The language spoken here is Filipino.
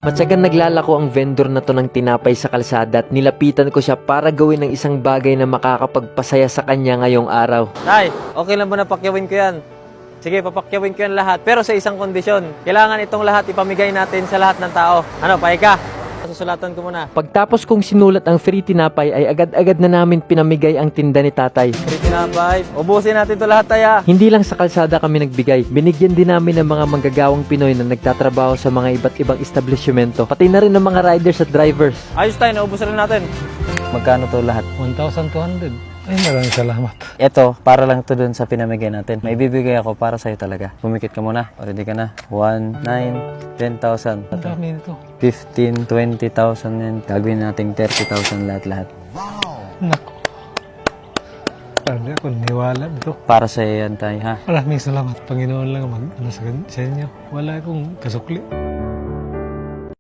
Matyagang naglalako ang vendor na to ng tinapay sa kalsada at nilapitan ko siya para gawin ng isang bagay na makakapagpasaya sa kanya ngayong araw. Tay, okay lang ba na pakyawin ko yan? Sige, papakyawin ko yan lahat. Pero sa isang kondisyon, kailangan itong lahat ipamigay natin sa lahat ng tao. Ano, pahay ka? Susulatan ko muna. Pagtapos kong sinulat ang free tinapay ay agad-agad na namin pinamigay ang tinda ni tatay. Free tinapay. Ubusin natin ito lahat, tay. Hindi lang sa kalsada kami nagbigay, binigyan din namin ng mga manggagawang Pinoy na nagtatrabaho sa mga iba't ibang establishmento, pati na rin ng mga riders at drivers. Ayos tayo, naubos rin natin. Magkano to lahat? 1,200. Ay, maraming salamat. Ito, para lang to dun sa pinamigay natin. May bibigay ako para sa'yo talaga. Pumikit ka muna. O, ready ka na. 1, 9, 10,000. Ang dami nito. 15, 20,000 yan. Gagawin natin 30,000 lahat-lahat. Naku. Parang di ako niwala dito. Para sa'yo yan tayo, ha? Maraming salamat, Panginoon lang mag sa inyo. Wala akong kasukli.